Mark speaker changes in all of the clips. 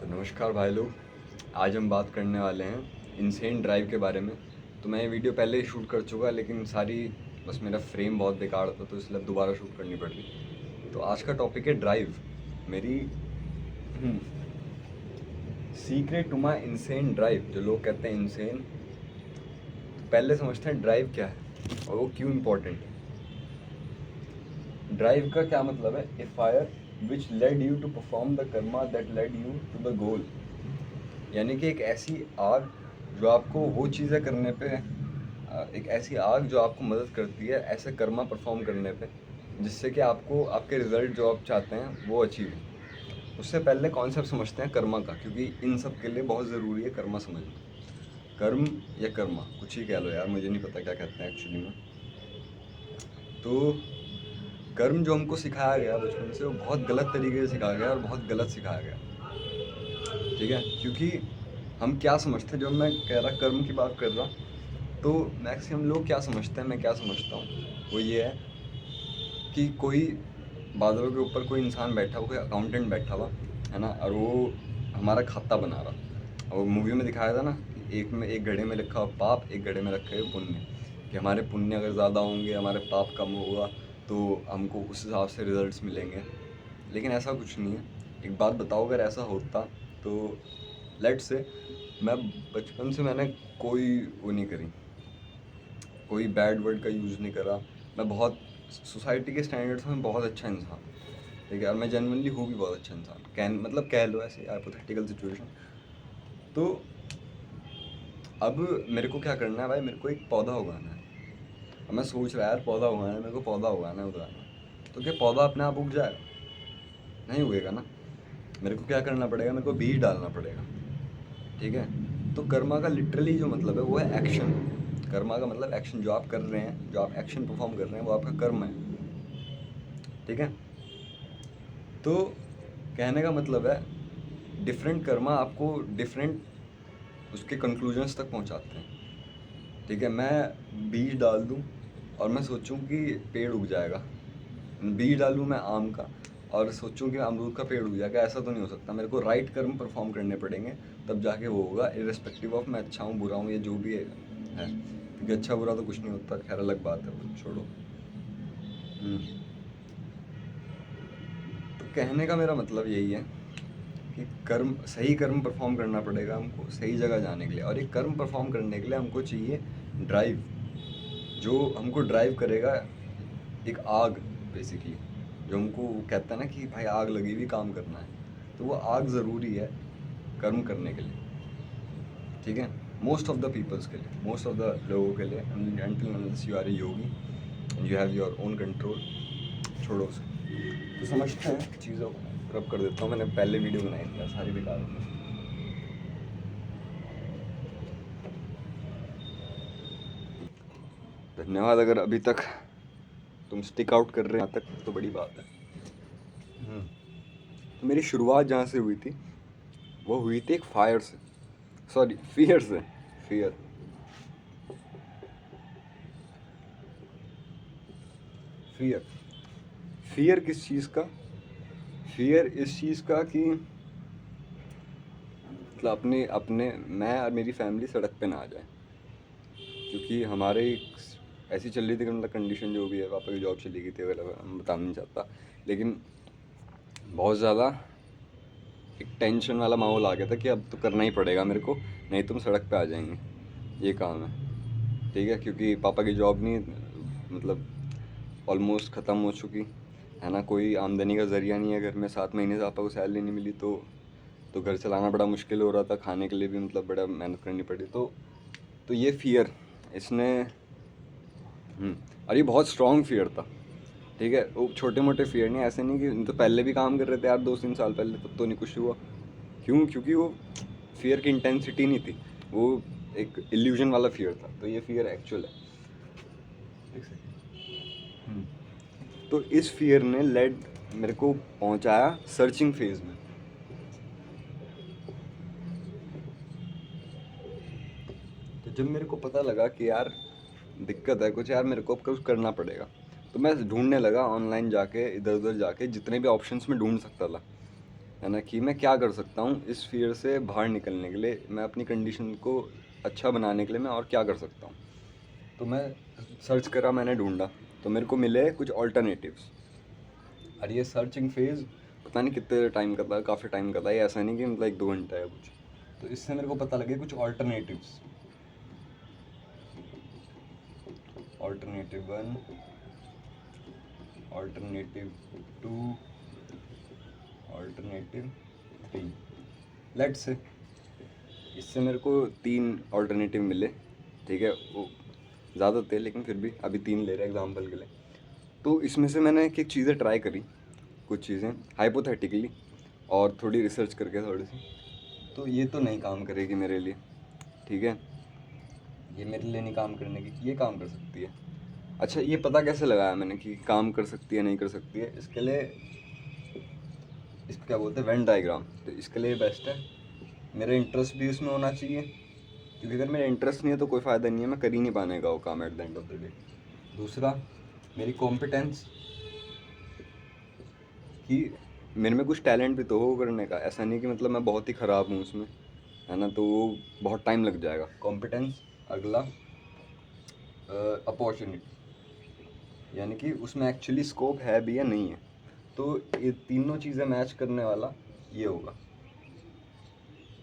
Speaker 1: तो नमस्कार भाई लोग। आज हम बात करने वाले हैं इनसेन ड्राइव के बारे में। तो मैं ये वीडियो पहले ही शूट कर चुका, लेकिन बस मेरा फ्रेम बहुत बेकार था तो इसलिए अब दोबारा शूट करनी पड़ रही। तो आज का टॉपिक है ड्राइव। मेरी secret to my insane drive. जो लोग कहते हैं इनसेन, तो पहले समझते हैं ड्राइव क्या है और वो क्यों इम्पोर्टेंट है। ड्राइव का क्या मतलब है? A fire which led you to perform the karma that led you to the goal. यानी कि एक ऐसी आग जो आपको वो चीज़ें करने पे एक ऐसी आग जो आपको मदद करती है ऐसे कर्मा परफॉर्म करने पे, जिससे कि आपको आपके रिज़ल्ट जो आप चाहते हैं वो अचीव हो। उससे पहले कॉन्सेप्ट समझते हैं कर्मा का, क्योंकि इन सब के लिए बहुत ज़रूरी है कर्मा समझना। कर्म या कर्मा कुछ ही कह लो यार, मुझे नहीं पता क्या कहते हैं एक्चुअली में। तो कर्म जो हमको सिखाया गया बचपन से वो बहुत गलत तरीके से सिखाया गया और बहुत गलत सिखाया गया। ठीक है, क्योंकि हम क्या समझते हैं, जब मैं कह रहा कर्म की बात कर रहा, तो मैक्सिमम लोग क्या समझते हैं, मैं क्या समझता हूँ वो ये है कि कोई बादलों के ऊपर कोई इंसान बैठा हुआ, कोई अकाउंटेंट बैठा हुआ है ना, और वो हमारा खाता बना रहा। और मूवी में दिखाया था ना कि एक घड़े में लिखा हुआ पाप, एक घड़े में रखे हुए पुण्य, कि हमारे पुण्य अगर ज़्यादा होंगे, हमारे पाप कम होगा, तो हमको उस हिसाब से रिजल्ट्स मिलेंगे। लेकिन ऐसा कुछ नहीं है। एक बात बताओ, अगर ऐसा होता तो लेट से मैं बचपन से मैंने कोई वो नहीं करी, कोई बैड वर्ड का यूज़ नहीं करा। मैं बहुत सोसाइटी के स्टैंडर्ड्स में बहुत अच्छा इंसान, ठीक है, और मैं जेन्युइनली हूँ भी बहुत अच्छा इंसान, मतलब कह लो ऐसे हाइपोथेटिकल सिचुएशन। तो अब मेरे को क्या करना है भाई, मेरे को एक पौधा उगाना है। अब मैं सोच रहा यार पौधा उगाना है, मेरे को पौधा उगाना है। तो क्या पौधा अपने आप उग जाएगा? नहीं उगेगा ना। मेरे को क्या करना पड़ेगा, मेरे को बीज डालना पड़ेगा। ठीक है, तो कर्मा का लिटरली जो मतलब है वो है एक्शन। कर्मा का मतलब एक्शन, जो आप कर रहे हैं, जो आप एक्शन परफॉर्म कर रहे हैं वो आपका कर्म है। ठीक है, तो कहने का मतलब है डिफरेंट कर्मा आपको डिफरेंट उसके कंक्लूजन्स तक पहुंचाते हैं। ठीक है, मैं बीज डाल दूं और मैं सोचूं कि पेड़ उग जाएगा, बीज डालूं मैं आम का और सोचूं कि अमरूद का पेड़ उग जाएगा, ऐसा तो नहीं हो सकता। मेरे को राइट कर्म परफॉर्म करने पड़ेंगे, तब जाके वो होगा, इर्रेस्पेक्टिव ऑफ मैं अच्छा हूँ बुरा हूँ, ये जो भी है। क्योंकि अच्छा बुरा तो कुछ नहीं होता, खैर अलग बात है, वो छोड़ो। तो कहने का मेरा मतलब यही है कि सही कर्म परफॉर्म करना पड़ेगा हमको सही जगह जाने के लिए, और एक कर्म परफॉर्म करने के लिए हमको चाहिए ड्राइव, जो हमको ड्राइव करेगा। एक आग बेसिकली, जो हमको कहता है ना कि भाई आग लगी हुई काम करना है, तो वो आग ज़रूरी है कर्म करने के लिए। ठीक है, मोस्ट ऑफ द पीपल्स के लिए, मोस्ट ऑफ द लोगों के लिए, until unless you are a yogi and you have your own control. छोड़ो उसे। तो समझते हैं चीज़ों को, रब कर देता हूँ। मैंने पहले वीडियो बनाई थी, सारी बेकार हो गई। धन्यवाद, अगर अभी तक तुम स्टिक आउट कर रहे हैं यहाँ तक तो बड़ी बात है। तो मेरी शुरुआत जहाँ से हुई थी वो हुई थी एक फायर से, सॉरी फियर से। फियर, फियर, फियर किस चीज़ का? फियर इस चीज़ का कि मतलब अपने अपने मैं और मेरी फैमिली सड़क पे ना आ जाए, क्योंकि हमारे ऐसी चल रही थी, मतलब कंडीशन जो भी है, पापा की जॉब चली गई थी, अगर हम बताना नहीं चाहता, लेकिन बहुत ज़्यादा एक टेंशन वाला माहौल आ गया था कि अब तो करना ही पड़ेगा मेरे को, नहीं तुम सड़क पे आ जाएंगे, ये काम है। ठीक है, क्योंकि पापा की जॉब नहीं, मतलब ऑलमोस्ट ख़त्म हो चुकी है ना, कोई आमदनी का ज़रिया नहीं है घर में, 7 महीने से पापा को सैलरी नहीं मिली, तो घर चलाना बड़ा मुश्किल हो रहा था, खाने के लिए भी मतलब बड़ा मेहनत करनी पड़ी। तो ये फियर इसने और ये बहुत स्ट्रॉन्ग फियर था। ठीक है, वो छोटे मोटे फियर नहीं, ऐसे नहीं कि तो पहले भी काम कर रहे थे यार 2-3 साल पहले, तब तो नहीं कुछ हुआ। क्यों? क्योंकि वो फियर की इंटेंसिटी नहीं थी, वो एक इल्यूजन वाला फियर था। तो ये फियर एक्चुअल है। एक सेकेंड। तो इस फियर ने लेड मेरे को पहुंचाया सर्चिंग फेज में। तो जब मेरे को पता लगा कि यार दिक्कत है कुछ, यार मेरे को अब कुछ करना पड़ेगा, तो मैं ढूंढने लगा ऑनलाइन जाके, इधर उधर जाके, जितने भी ऑप्शंस में ढूंढ सकता था। है ना, कि मैं क्या कर सकता हूँ इस फियर से बाहर निकलने के लिए, मैं अपनी कंडीशन को अच्छा बनाने के लिए मैं और क्या कर सकता हूँ। तो मैं सर्च करा, मैंने ढूंढा, तो मेरे को मिले कुछ ऑल्टरनेटिव्स। और ये सर्चिंग फेज पता नहीं कितने टाइम का था, काफ़ी टाइम का था, ये ऐसा नहीं कि मतलब 1-2 घंटा है कुछ। तो इससे मेरे को पता लगे कुछ alternatives. Alternative 1, alternative 2, alternative 3। Let's say इससे मेरे को 3 ऑल्टरनेटिव मिले, ठीक है। वो ज़्यादा थे लेकिन फिर भी अभी 3 ले रहे हैं एग्जांपल के लिए। तो इसमें से मैंने एक एक चीज़ें ट्राई करी, कुछ चीज़ें हाइपोथेटिकली और थोड़ी रिसर्च करके थोड़ी सी। तो ये तो नहीं काम करेगी मेरे लिए, ठीक है, ये मेरे लिए नहीं काम करने की, ये काम कर सकती है। अच्छा, ये पता कैसे लगाया मैंने कि काम कर सकती है नहीं कर सकती है? इसके लिए इसको क्या बोलते हैं, वेन डायग्राम। तो इसके लिए बेस्ट है, मेरा इंटरेस्ट भी उसमें होना चाहिए, क्योंकि अगर मेरा इंटरेस्ट नहीं है तो कोई फ़ायदा नहीं है, मैं कर ही नहीं पानेगा वो काम at the end of the day. दूसरा, मेरी कॉम्पिटेंस, कि मेरे में कुछ टैलेंट भी तो हो करने का, ऐसा नहीं कि मतलब मैं बहुत ही ख़राब हूँ उसमें, है ना, तो वो बहुत टाइम लग जाएगा। कॉम्पिटेंस। अगला, अपॉर्चुनिटी, यानी कि उसमें एक्चुअली स्कोप है भी या नहीं है। तो ये तीनों चीज़ें मैच करने वाला ये होगा।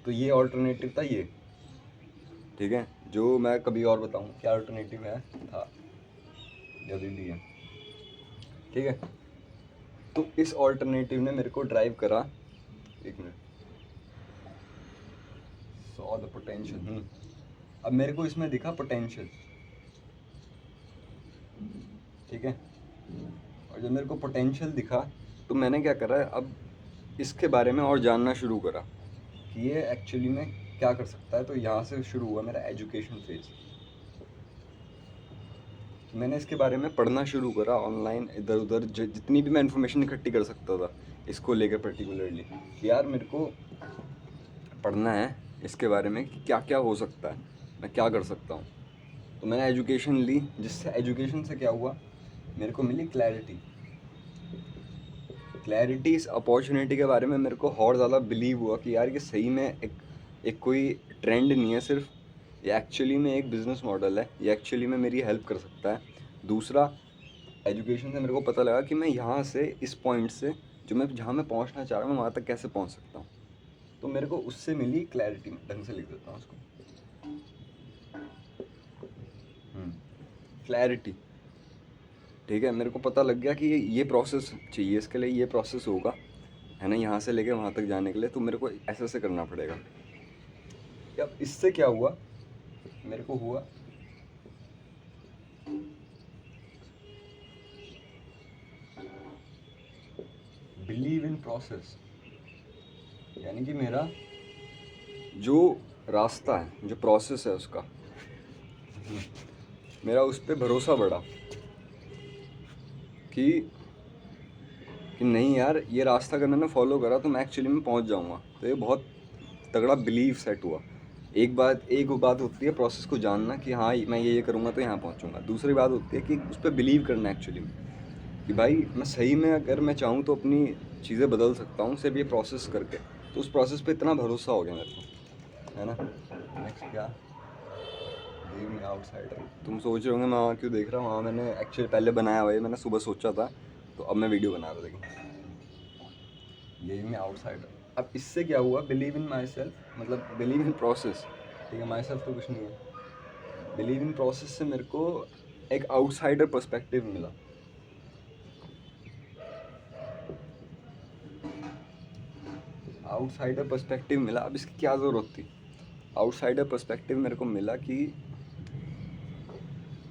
Speaker 1: तो ये ऑल्टरनेटिव था ये, ठीक है। जो मैं कभी और बताऊँ क्या ऑल्टरनेटिव है था, जल्दी दिए, ठीक है। तो इस ऑल्टरनेटिव ने मेरे को ड्राइव करा, एक मिनट, सॉ द पोटेंशियल। अब मेरे को इसमें दिखा पोटेंशियल, ठीक है। और जब मेरे को पोटेंशियल दिखा तो मैंने क्या करा, अब इसके बारे में और जानना शुरू करा कि ये एक्चुअली में क्या कर सकता है। तो यहाँ से शुरू हुआ मेरा एजुकेशन फेज। मैंने इसके बारे में पढ़ना शुरू करा ऑनलाइन, इधर उधर जितनी भी मैं इन्फॉर्मेशन इकट्ठी कर सकता था इसको लेकर पर्टिकुलरली, कि यार मेरे को पढ़ना है इसके बारे में कि क्या क्या हो सकता है, मैं क्या कर सकता हूँ। तो मैंने एजुकेशन ली, जिससे एजुकेशन से क्या हुआ, मेरे को मिली क्लैरिटी। क्लैरिटी इस अपॉर्चुनिटी के बारे में मेरे को और ज़्यादा बिलीव हुआ कि यार ये सही में एक कोई ट्रेंड नहीं है सिर्फ, ये एक्चुअली में एक बिज़नेस मॉडल है, ये एक्चुअली में मेरी हेल्प कर सकता है। दूसरा, एजुकेशन से मेरे को पता लगा कि मैं यहाँ से इस पॉइंट से जो मैं जहाँ मैं पहुँचना चाह रहा हूँ वहाँ तक कैसे पहुँच सकता हूँ। तो मेरे को उससे मिली क्लैरिटी। ढंग से लिख देता हूँ उसको, क्लैरिटी, ठीक है। मेरे को पता लग गया कि ये प्रोसेस चाहिए, इसके लिए ये प्रोसेस होगा, है ना, यहाँ से लेके वहाँ तक जाने के लिए, तो मेरे को ऐसे ऐसे करना पड़ेगा। अब इससे क्या हुआ, मेरे को हुआ बिलीव इन प्रोसेस, यानी कि मेरा जो रास्ता है, जो प्रोसेस है उसका, मेरा उस पर भरोसा बढ़ा कि नहीं यार, ये रास्ता अगर मैंने फॉलो करा तो मैं एक्चुअली में पहुंच जाऊंगा। तो ये बहुत तगड़ा बिलीव सेट हुआ। एक बात होती है प्रोसेस को जानना कि हाँ मैं ये करूँगा तो यहाँ पहुँचूंगा। दूसरी बात होती है कि उस पर बिलीव करना एक्चुअली में, कि भाई मैं सही में अगर मैं चाहूँ तो अपनी चीज़ें बदल सकता हूँ सिर्फ ये प्रोसेस करके। तो उस प्रोसेस पे इतना भरोसा हो गया मेरे को, है ना। नेक्स्ट क्या, आउटसाइडर। तुम सोच रहे होंगे मैं वहाँ क्यों देख रहा हूँ, वहाँ मैंने एक्चुअली पहले बनाया हुआ है, मैंने सुबह सोचा था तो अब मैं वीडियो बना रहा था। यही मैं आउटसाइडर। अब इससे क्या हुआ, बिलीव इन माई सेल्फ, मतलब बिलीव इन प्रोसेस, ठीक है, माई सेल्फ तो कुछ नहीं है। बिलीव इन प्रोसेस से मेरे को एक आउटसाइडर पर्सपेक्टिव मिला। आउटसाइडर पर्सपेक्टिव मिला। अब इसकी क्या ज़रूरत थी, आउटसाइडर पर्सपेक्टिव मेरे को मिला कि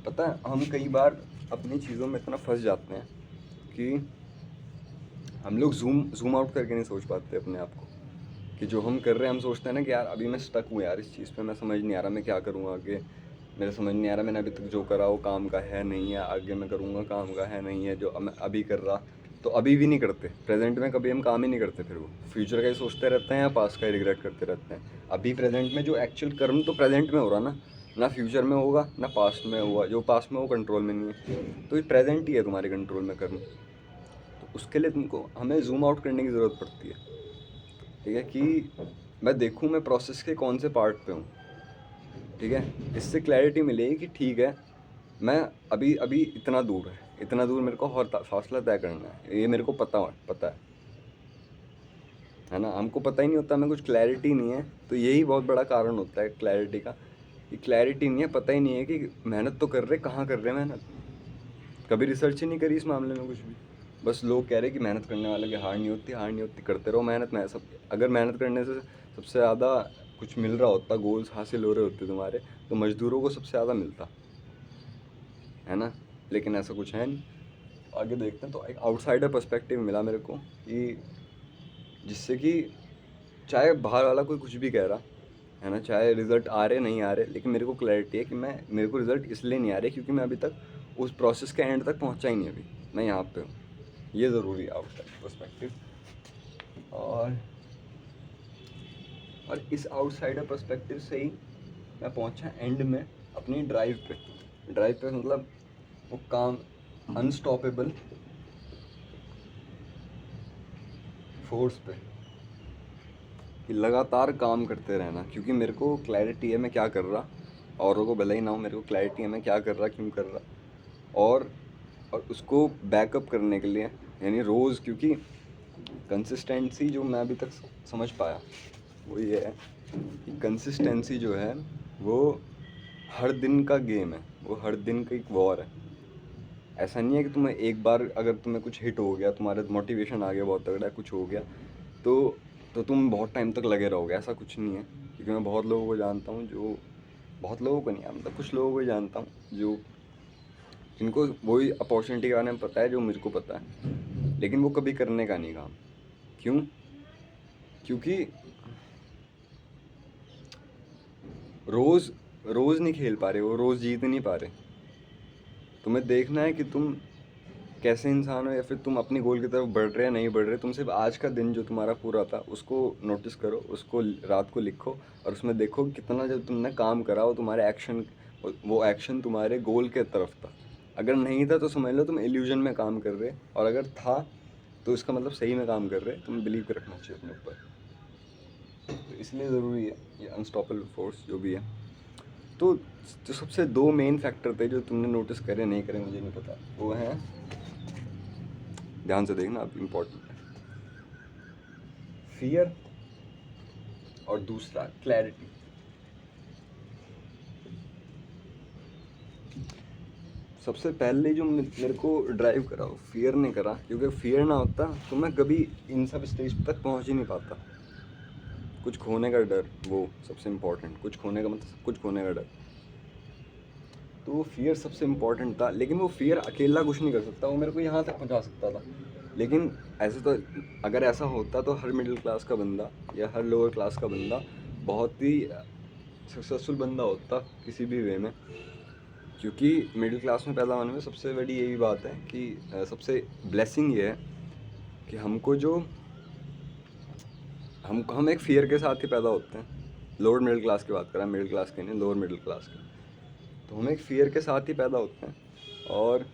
Speaker 1: पता है हम कई बार अपनी चीज़ों में इतना फंस जाते हैं कि हम लोग जूम आउट करके नहीं सोच पाते अपने आप को, कि जो हम कर रहे हैं हम सोचते हैं ना कि यार अभी मैं स्टक हूँ यार इस चीज़ पे, मैं समझ नहीं आ रहा मैं क्या करूँ आगे, मेरे समझ नहीं आ रहा मैंने अभी तक जो करा वो काम का है नहीं है, आगे मैं करूँगा काम का है नहीं है जो मैं अभी कर रहा। तो अभी भी नहीं करते, प्रेजेंट में कभी हम काम ही नहीं करते, फिर वो फ्यूचर का ही सोचते रहते हैं या पास्ट का ही रिग्रेट करते रहते हैं। अभी प्रेजेंट में जो एक्चुअल कर्म तो प्रेजेंट में हो रहा ना फ्यूचर में होगा ना पास्ट में हुआ, जो पास्ट में वो कंट्रोल में नहीं है, तो ये प्रेजेंट ही है तुम्हारे कंट्रोल में कर्म। तो उसके लिए तुमको हमें जूम आउट करने की ज़रूरत पड़ती है। ठीक है, कि मैं देखूँ मैं प्रोसेस के कौन से पार्ट पे हूँ, ठीक है। इससे क्लैरिटी मिलेगी कि ठीक है, मैं अभी अभी इतना दूर मेरे को और फासला तय करना है, ये मेरे को पता है ना। हमको पता ही नहीं होता, हमें कुछ क्लैरिटी नहीं है, तो यही बहुत बड़ा कारण होता है क्लैरिटी का, कि क्लैरिटी नहीं है, पता ही नहीं है कि मेहनत तो कर रहे, कहाँ कर रहे हैं मेहनत, कभी रिसर्च ही नहीं करी इस मामले में कुछ भी। बस लोग कह रहे कि मेहनत करने वाले की हार नहीं होती, करते रहो मेहनत। मैं सब अगर मेहनत करने से सबसे ज़्यादा कुछ मिल रहा होता, गोल्स हासिल हो रहे होते तुम्हारे, तो मज़दूरों को सबसे ज़्यादा मिलता है ना। लेकिन ऐसा कुछ है नहीं। आगे देखते हैं। तो एक आउटसाइडर पर्सपेक्टिव मिला मेरे को, कि जिससे कि चाहे बाहर वाला कोई कुछ भी कह रहा है ना, चाहे रिज़ल्ट आ रहे नहीं आ रहे, लेकिन मेरे को क्लैरिटी है कि मेरे को रिज़ल्ट इसलिए नहीं आ रहे क्योंकि मैं अभी तक उस प्रोसेस के एंड तक पहुंचा ही नहीं, अभी मैं यहाँ पे हूँ। ये ज़रूरी है आउटसाइड पर्सपेक्टिव। और इस आउटसाइडर पर्सपेक्टिव से ही मैं पहुंचा एंड में अपनी ड्राइव पे मतलब वो काम, अनस्टॉपेबल फोर्स पे, कि लगातार काम करते रहना, क्योंकि मेरे को क्लैरिटी है मैं क्या कर रहा, औरों को भले ही ना हो, मेरे को क्लैरिटी है मैं क्या कर रहा, क्यों कर रहा। और उसको बैकअप करने के लिए, यानी रोज़, क्योंकि कंसिस्टेंसी जो मैं अभी तक समझ पाया वो ये है कि कंसिस्टेंसी जो है वो हर दिन का गेम है, वो हर दिन का एक वॉर है। ऐसा नहीं है कि तुम्हें एक बार अगर तुम्हें कुछ हिट हो गया, तुम्हारा मोटिवेशन आ गया बहुत तगड़ा, कुछ हो गया तो तुम बहुत टाइम तक लगे रहोगे, ऐसा कुछ नहीं है। क्योंकि मैं बहुत लोगों को जानता हूँ जो, बहुत लोगों को नहीं है, मतलब कुछ लोगों को जानता हूँ जो, जिनको वही अपॉर्चुनिटी के बारे में पता है जो मुझको पता है, लेकिन वो कभी करने का नहीं काम। क्यों? क्योंकि रोज़ रोज़ नहीं खेल पा रहे, वो रोज़ जीत नहीं पा रहे। तुम्हें देखना है कि तुम कैसे इंसान हो, या फिर तुम अपनी गोल की तरफ बढ़ रहे या नहीं बढ़ रहे। तुम सिर्फ आज का दिन जो तुम्हारा पूरा था उसको नोटिस करो, उसको रात को लिखो, और उसमें देखो कितना जब तुमने काम करा वो तुम्हारे एक्शन, वो एक्शन तुम्हारे गोल के तरफ था। अगर नहीं था तो समझ लो तुम इल्यूजन में काम कर रहे, और अगर था तो इसका मतलब सही में काम कर रहे। तुम्हें बिलीव रखना चाहिए अपने ऊपर। तो इसलिए ज़रूरी है ये अनस्टॉपेबल फोर्स जो भी है। तो जो सबसे दो मेन फैक्टर थे जो तुमने नोटिस करे नहीं करे मुझे नहीं पता, वो हैं, ध्यान से देखना अब, इम्पोर्टेंट है, फियर और दूसरा क्लैरिटी। सबसे पहले जो मेरे को ड्राइव करा वो फियर ने करा, क्योंकि फियर ना होता तो मैं कभी इन सब स्टेज तक पहुंच ही नहीं पाता। कुछ खोने का डर, वो सबसे इम्पोर्टेंट, कुछ खोने का मतलब कुछ खोने का डर। तो वो फियर सबसे इम्पोर्टेंट था, लेकिन वो फियर अकेला कुछ नहीं कर सकता, वो मेरे को यहाँ तक पहुँचा सकता था। लेकिन ऐसे तो, अगर ऐसा होता तो हर मिडिल क्लास का बंदा या हर लोअर क्लास का बंदा बहुत ही सक्सेसफुल बंदा होता किसी भी वे में। क्योंकि मिडिल क्लास में पैदा होने में सबसे बड़ी यही बात है कि सबसे ब्लेसिंग ये है कि हमको जो, हम एक फियर के साथ ही पैदा होते हैं। लोअर मिडिल क्लास की बात कर रहा है, मिडिल क्लास के नहीं, लोअर मिडिल क्लास की। तो हम एक फियर के साथ ही पैदा होते हैं, और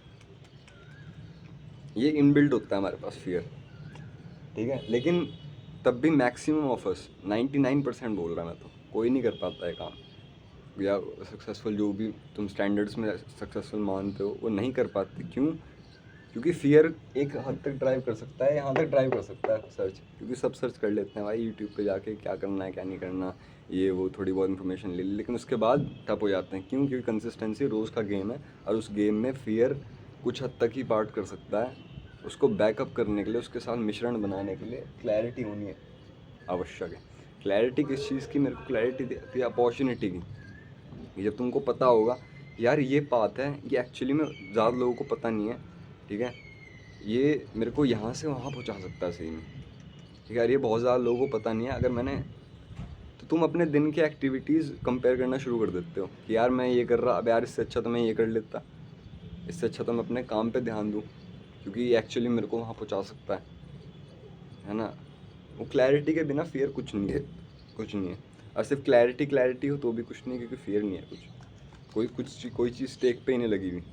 Speaker 1: ये इनबिल्ट होता है हमारे पास फियर, ठीक है। लेकिन तब भी मैक्सिमम ऑफ अस, 99% बोल रहा मैं, तो कोई नहीं कर पाता है काम, या सक्सेसफुल जो भी तुम स्टैंडर्ड्स में सक्सेसफुल मानते हो वो नहीं कर पाते। क्यों? क्योंकि फियर एक हद तक ड्राइव कर सकता है, यहाँ तक ड्राइव कर सकता है सर्च, क्योंकि सब सर्च कर लेते हैं भाई यूट्यूब पे जाके, क्या करना है क्या नहीं करना, ये वो थोड़ी बहुत इन्फॉर्मेशन ले ली, लेकिन उसके बाद ठप हो जाते हैं। क्यों? क्योंकि कंसिस्टेंसी रोज़ का गेम है, और उस गेम में फियर कुछ हद तक ही पार्ट कर सकता है। उसको बैकअप करने के लिए, उसके साथ मिश्रण बनाने के लिए क्लैरिटी होनी है, आवश्यक है। क्लैरिटी किस चीज़ की? मेरे को क्लैरिटी थी अपॉर्चुनिटी की, कि जब तुमको पता होगा यार ये बात है, ये एक्चुअली में ज़्यादा लोगों को पता नहीं है, ठीक है, ये मेरे को यहाँ से वहाँ पहुँचा सकता है सही में, ठीक है यार, ये बहुत ज़्यादा लोगों को पता नहीं है। अगर मैंने, तो तुम अपने दिन के एक्टिविटीज़ कंपेयर करना शुरू कर देते हो कि यार मैं ये कर रहा, अब यार इससे अच्छा तो मैं ये कर लेता, इससे अच्छा तो मैं अपने काम पे ध्यान दूँ, क्योंकि ये एक्चुअली मेरे को वहाँ पहुँचा सकता है ना। वो क्लैरिटी के बिना फियर कुछ नहीं है, कुछ नहीं है। और सिर्फ क्लैरिटी हो तो भी कुछ नहीं है, क्योंकि फियर नहीं है कुछ, कोई चीज़ स्टेक पे ही नहीं लगी हुई,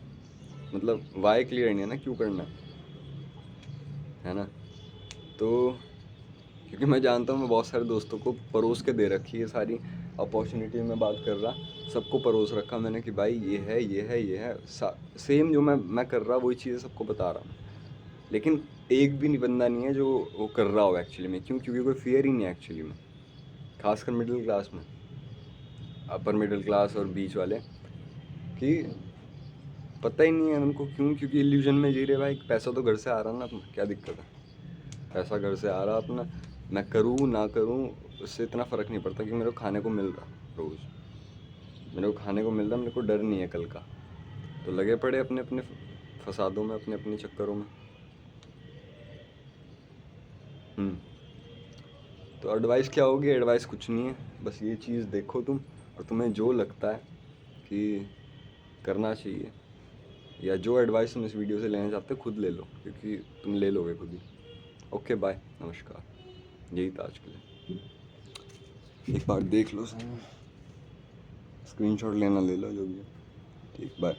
Speaker 1: मतलब वाई क्लियर नहीं है ना, क्यों करना है ना। तो क्योंकि मैं जानता हूँ मैं बहुत सारे दोस्तों को परोस के दे रखी है सारी अपॉर्चुनिटी में बात कर रहा, सबको परोस रखा मैंने कि भाई ये है ये है ये है, सेम जो मैं कर रहा वही चीज़ें सबको बता रहा हूँ। लेकिन एक भी बंदा नहीं है जो वो कर रहा हो एक्चुअली में। क्यों? क्योंकि कोई फियर ही नहीं है एक्चुअली में, खासकर मिडिल क्लास में, अपर मिडिल क्लास और बीच वाले, कि पता ही नहीं है उनको। क्यों? क्योंकि इल्यूजन में जी रहे भाई, पैसा तो घर से आ रहा ना अपना, क्या दिक्कत है, पैसा घर से आ रहा अपना, मैं करूँ ना करूँ उससे इतना फ़र्क नहीं पड़ता, क्योंकि मेरे को खाने को मिल रहा रोज़, मेरे को खाने को मिल रहा, मेरे को डर नहीं है कल का। तो लगे पड़े अपने अपने फसादों में, अपने अपने चक्करों में। तो एडवाइस क्या होगी? एडवाइस कुछ नहीं है, बस ये चीज़ देखो तुम, और तुम्हें जो लगता है कि करना चाहिए, या जो एडवाइस तुम इस वीडियो से लेना चाहते हो खुद ले लो, क्योंकि तुम ले लोगे खुद ही। ओके बाय, नमस्कार, यही था आज के लिए। एक बार देख लो, स्क्रीनशॉट लेना ले लो, जो भी है। ठीक, बाय।